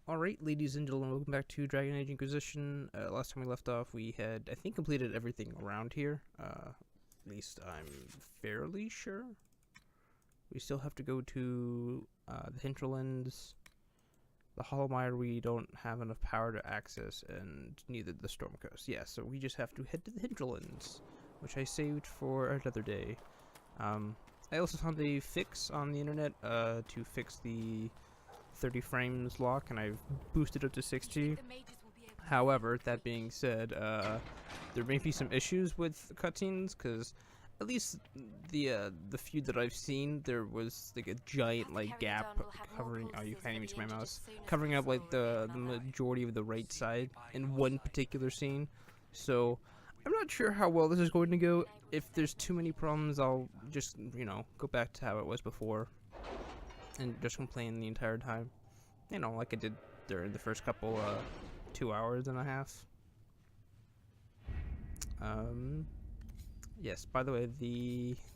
Alright, ladies and gentlemen, welcome back to Dragon Age Inquisition. Last time we left off, we had, I think, completed everything around here. At least I'm fairly sure. We still have to go to the Hinterlands. The Hollowmire we don't have enough power to access, and neither the Storm Coast. Yeah, so we just have to head to the Hinterlands, which I saved for another day. I also found a fix on the internet to fix the 30 frames lock, and I've boosted up to 60. However, that being said, there may be some issues with cutscenes, because at least the few that I've seen, there was like a giant gap covering. Oh, you can't even see my mouse. Covering up like the majority of the right side in one particular scene. So I'm not sure how well this is going to go. If there's too many problems, I'll just go back to how it was before and just complain the entire time, like I did during the first couple 2 hours and a half. Yes, by the way,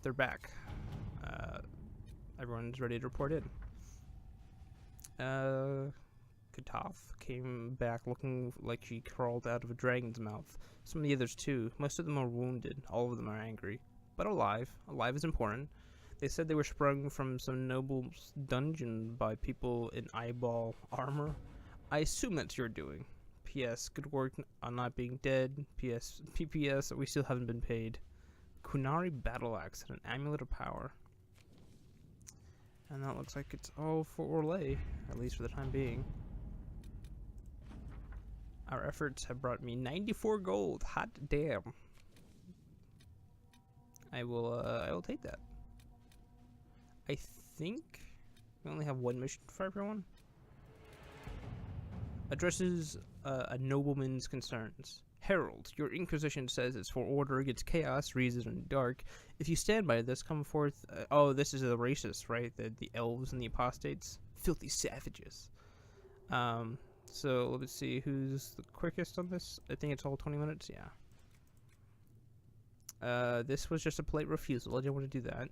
they're back. Everyone's ready to report in. Katoth came back looking like she crawled out of a dragon's mouth. Some of the others too. Most of them are wounded. All of them are angry, but alive. Alive is important. They said they were sprung from some noble's dungeon by people in eyeball armor. I assume that's your doing. P.S. Good work on not being dead. P.S. P.P.S. We still haven't been paid. Kunari battle axe and an amulet of power. And that looks like it's all for Orlais, at least for the time being. Our efforts have brought me 94 gold. Hot damn. I will take that. I think we only have one mission for everyone. Addresses a nobleman's concerns. Herald, your Inquisition says it's for order against chaos, reason, and dark. If you stand by this, come forth. Oh, this is the racists, right? The elves and the apostates. Filthy savages. So let's see who's the quickest on this. I think it's all 20 minutes. Yeah. This was just a polite refusal. I didn't want to do that.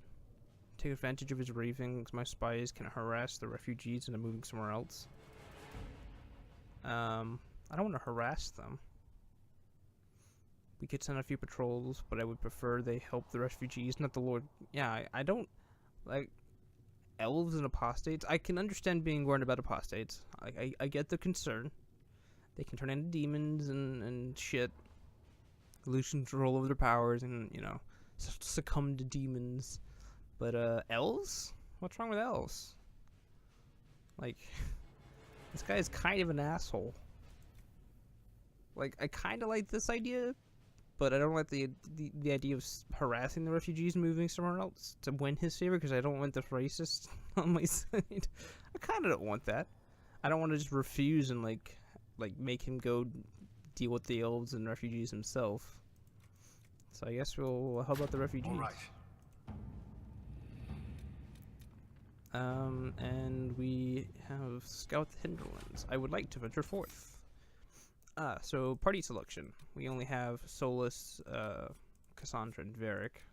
Take advantage of his ravings. My spies can harass the refugees into moving somewhere else. I don't want to harass them. We could send a few patrols, but I would prefer they help the refugees, not the Lord. Yeah, I don't like elves and apostates. I can understand being worried about apostates. I get the concern. They can turn into demons and shit. Lose control over their powers and, succumb to demons. But, elves? What's wrong with elves? Like, this guy is kind of an asshole. Like, I kind of like this idea, but I don't like the idea of harassing the refugees and moving somewhere else to win his favor, because I don't want the racist on my side. I kind of don't want that. I don't want to just refuse and, like make him go deal with the elves and refugees himself. So I guess we'll help out the refugees. All right. And we have Scout the Hinterlands. I would like to venture forth. So party selection. We only have Soulless, Cassandra, and Varric.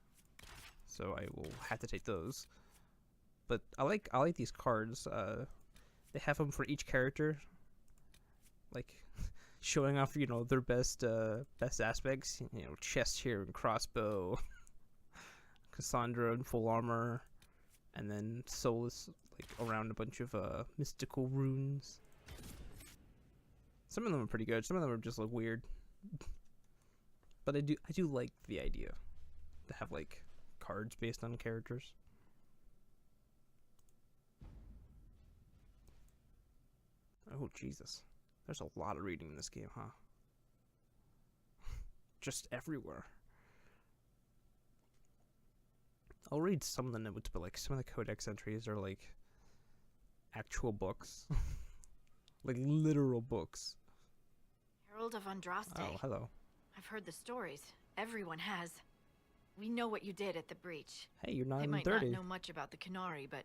So I will have to take those. But I like these cards. They have them for each character. Like, showing off, their best aspects. Chest here and crossbow. Cassandra in full armor. And then Soulless, around a bunch of mystical runes. Some of them are pretty good. Some of them are just weird. But I do like the idea to have cards based on characters. Oh Jesus, there's a lot of reading in this game, huh? Just everywhere. I'll read some of the notes, but some of the codex entries are actual books. Literal books. Herald of Andraste. Oh, hello. I've heard the stories. Everyone has. We know what you did at the breach. Hey, you're not I even might 30. not know much about the Kunari, but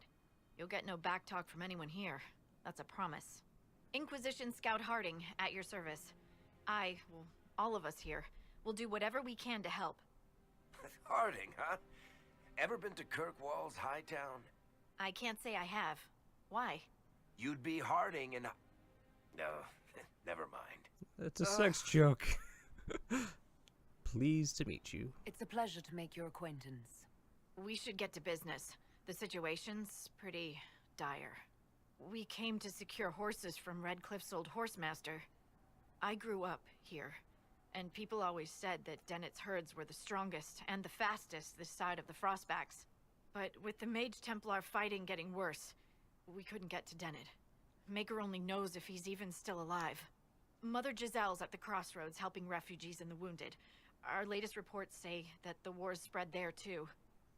you'll get no backtalk from anyone here. That's a promise. Inquisition Scout Harding, at your service. All of us here, will do whatever we can to help. Harding, huh? Ever been to Kirkwall's Hightown? I can't say I have. Why? You'd be Harding and... No, never mind. It's a sex joke. Pleased to meet you. It's a pleasure to make your acquaintance. We should get to business. The situation's pretty dire. We came to secure horses from Redcliffe's old horsemaster. I grew up here, and people always said that Dennet's herds were the strongest and the fastest this side of the Frostbacks. But with the Mage Templar fighting getting worse, we couldn't get to Dennet. Maker only knows if he's even still alive. Mother Giselle's at the crossroads helping refugees and the wounded. Our latest reports say that the war's spread there too.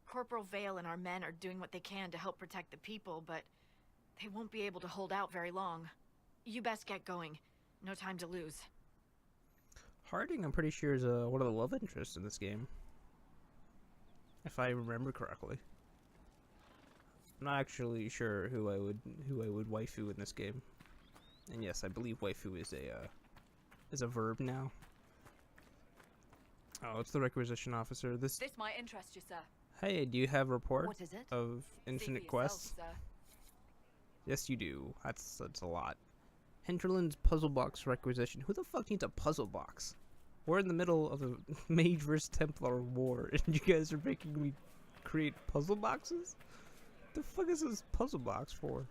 Corporal Vale and our men are doing what they can to help protect the people, but they won't be able to hold out very long. You best get going. No time to lose. Harding, I'm pretty sure, is one of the love interests in this game, if I remember correctly. I'm not actually sure who I would waifu in this game. And yes, I believe waifu is a verb now. Oh, it's the requisition officer. This might interest you, sir. Hey, do you have a report What is it? of See infinite for quests? yourself, sir. Yes, you do. That's a lot. Hinterlands puzzle box requisition. Who the fuck needs a puzzle box? We're in the middle of a Mage vs Templar war, and you guys are making me create puzzle boxes? The fuck is this puzzle box for?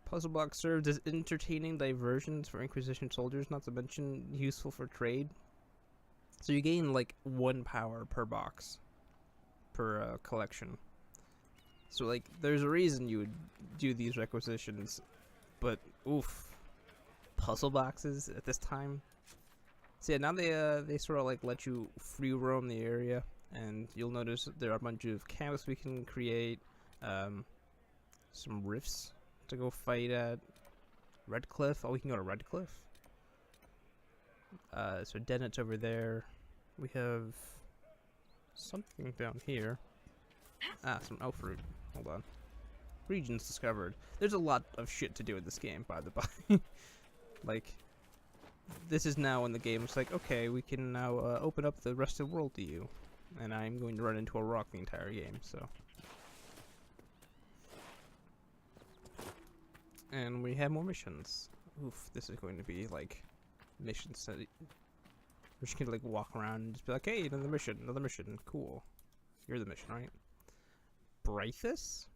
Puzzle box served as entertaining diversions for Inquisition soldiers, not to mention useful for trade. So you gain like 1 power per box, per collection. So like, there's a reason you would do these requisitions, but oof, puzzle boxes at this time. So yeah, now they sort of like let you free roam the area, and you'll notice there are a bunch of camps we can create, some rifts to go fight at. Redcliffe. Oh, we can go to Redcliffe. So Dennet's over there. We have something down here. Ah, some elf fruit. Hold on. Regions discovered. There's a lot of shit to do in this game, by the by. Like, this is now when the game is like, okay, we can now open up the rest of the world to you. And I'm going to run into a rock the entire game, so. And we have more missions. Oof, this is going to be like mission study. We're just gonna like walk around and just be like, hey, another mission, cool. You're the mission, right? Brithus?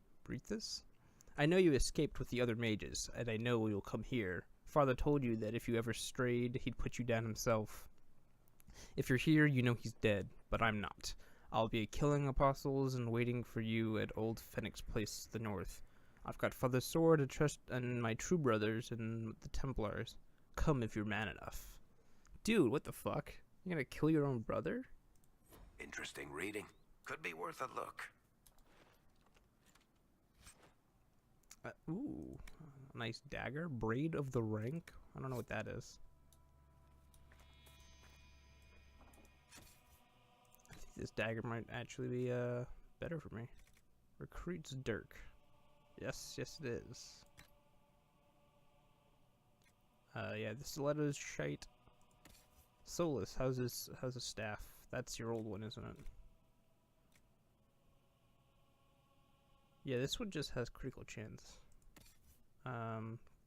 I know you escaped with the other mages, and I know you'll come here. Father told you that if you ever strayed, he'd put you down himself. If you're here, you know he's dead, but I'm not. I'll be killing apostles and waiting for you at Old Phoenix Place to the north. I've got Father's sword and trust and my true brothers and the Templars. Come if you're man enough. Dude, what the fuck? You're gonna kill your own brother? Interesting reading. Could be worth a look. Ooh, a nice dagger. Braid of the rank. I don't know what that is. I think this dagger might actually be better for me. Recruits Dirk. Yes, it is. Yeah, the stiletto's shite. Soulless, how's his staff? That's your old one, isn't it? Yeah, this one just has critical chance.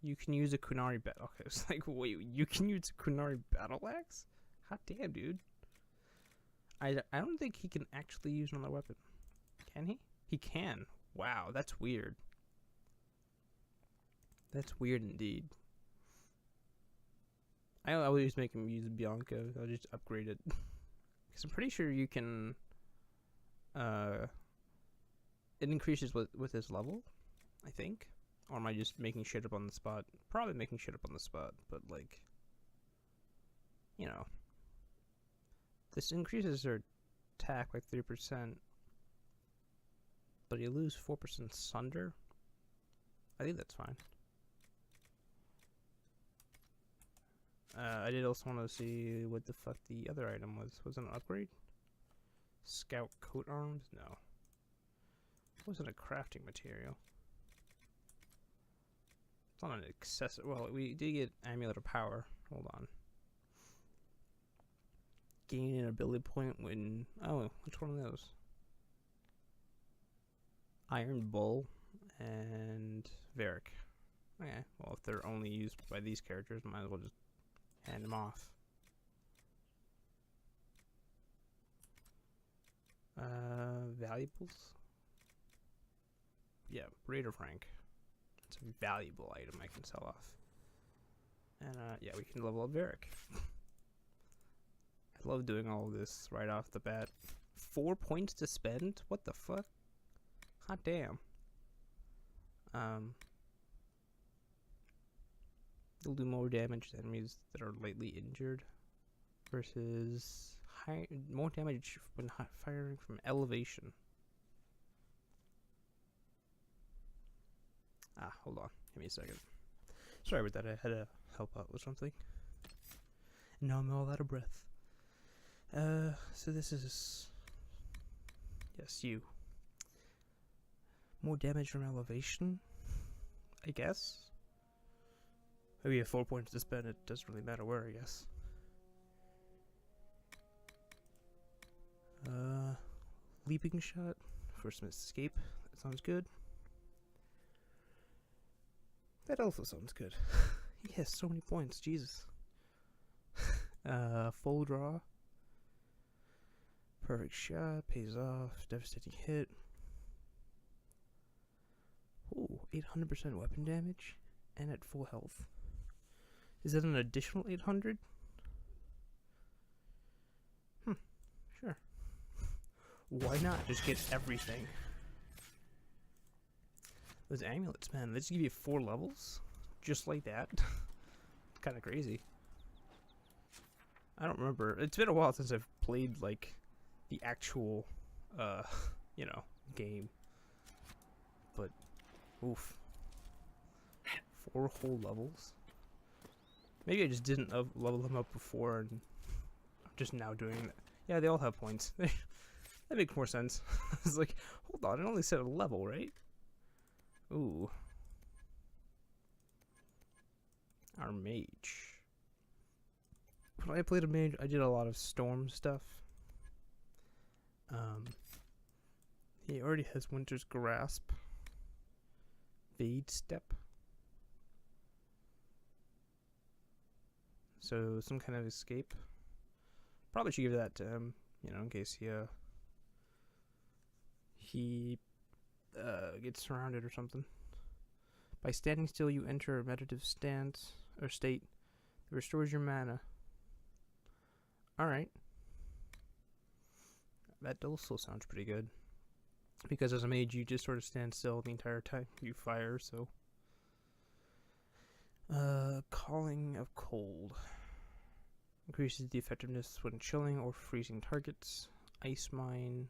You can use a Kunari battle. Okay, it's like, wait, you can use a Kunari battle axe? Hot damn, dude. I don't think he can actually use another weapon. Can he? He can. Wow, that's weird. That's weird indeed. I always make him use Bianca. I'll just upgrade it. Because I'm pretty sure you can... it increases with his level, I think. Or am I just making shit up on the spot? Probably making shit up on the spot, but like... You know. This increases their attack by 3%. But you lose 4% sunder? I think that's fine. I did also want to see what the fuck the other item was. Was it an upgrade? Scout coat arms? No. It wasn't a crafting material. It's not an accessory. Well, we did get Amulet of Power. Hold on. Gain an ability point when... Oh, which one of those? Iron Bull and Varric. Okay, well, if they're only used by these characters, might as well just hand them off. Valuables? Yeah, Raider Frank. It's a valuable item I can sell off. And, yeah, we can level up Varric. I love doing all of this right off the bat. 4 points to spend? What the fuck? Hot damn. You'll do more damage to enemies that are lightly injured versus more damage when firing from elevation. Ah, hold on. Give me a second. Sorry about that. I had to help out with something. Now I'm all out of breath. So this is... Yes, you. More damage from elevation? I guess? Maybe you have 4 points to spend. It doesn't really matter where, I guess. Leaping shot. First escape. That sounds good. That also sounds good. He has so many points. Jesus. Full draw. Perfect shot. Pays off. Devastating hit. Ooh, 800% weapon damage. And at full health. Is that an additional 800? Sure. Why not just get everything? Those amulets, man, they just give you 4 levels? Just like that? Kind of crazy. I don't remember. It's been a while since I've played, like, the actual, you know, game. But, oof. 4 whole levels? Maybe I just didn't level them up before and I'm just now doing that. Yeah, they all have points. That makes more sense. It's like, hold on, it only said a level, right? Ooh. Our mage. When I played a mage, I did a lot of storm stuff. He already has Winter's Grasp. Vade Step. So, some kind of escape. Probably should give that to him, you know, in case he gets surrounded or something. By standing still, you enter a meditative stance or state that restores your mana. Alright. That also sounds pretty good. Because as a mage, you just sort of stand still the entire time you fire, so. Calling of Cold. Increases the effectiveness when chilling or freezing targets. Ice Mine.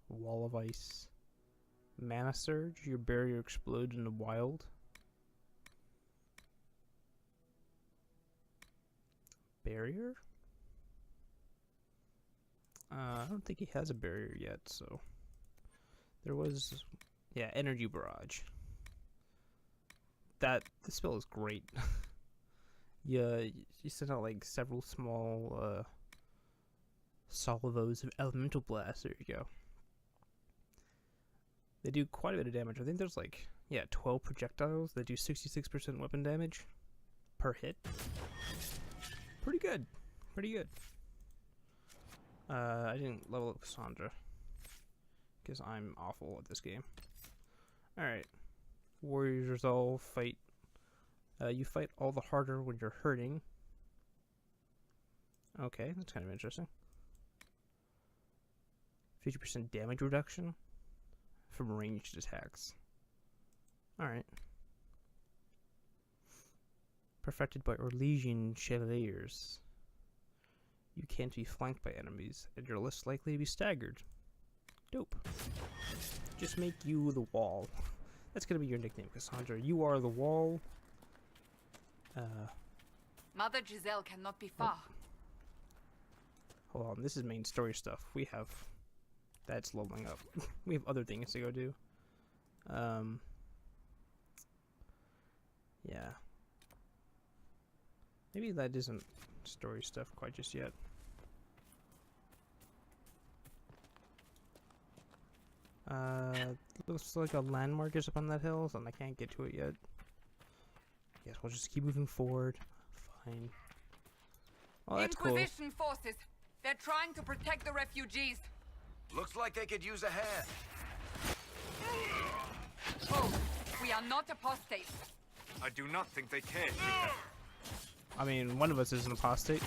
Wall of Ice. Mana Surge. Your barrier explodes in the wild. Barrier? I don't think he has a barrier yet, so. There was. Yeah, Energy Barrage. The spell is great. Yeah, you send out like several small salvos of elemental blast. There you go. They do quite a bit of damage. I think there's like 12 projectiles that do 66% weapon damage per hit. Pretty good. Pretty good. I didn't level up Cassandra because I'm awful at this game. All right, Warriors Resolve fight. You fight all the harder when you're hurting. Okay, that's kind of interesting. 50% damage reduction from ranged attacks. Alright. Perfected by Orlesian Chevaliers. You can't be flanked by enemies, and you're less likely to be staggered. Dope. Just make you the wall. That's gonna be your nickname, Cassandra. You are the wall. Mother Giselle cannot be far. Hold on, this is main story stuff. We have... That's leveling up. We have other things to go do. Yeah. Maybe that isn't story stuff quite just yet. Looks like a landmark is up on that hill, and I can't get to it yet. Yes, we'll just keep moving forward. Fine. Oh, that's cool. Inquisition forces. They're trying to protect the refugees. Looks like they could use a hand. Oh, we are not apostates. I do not think they care. I mean, one of us is an apostate.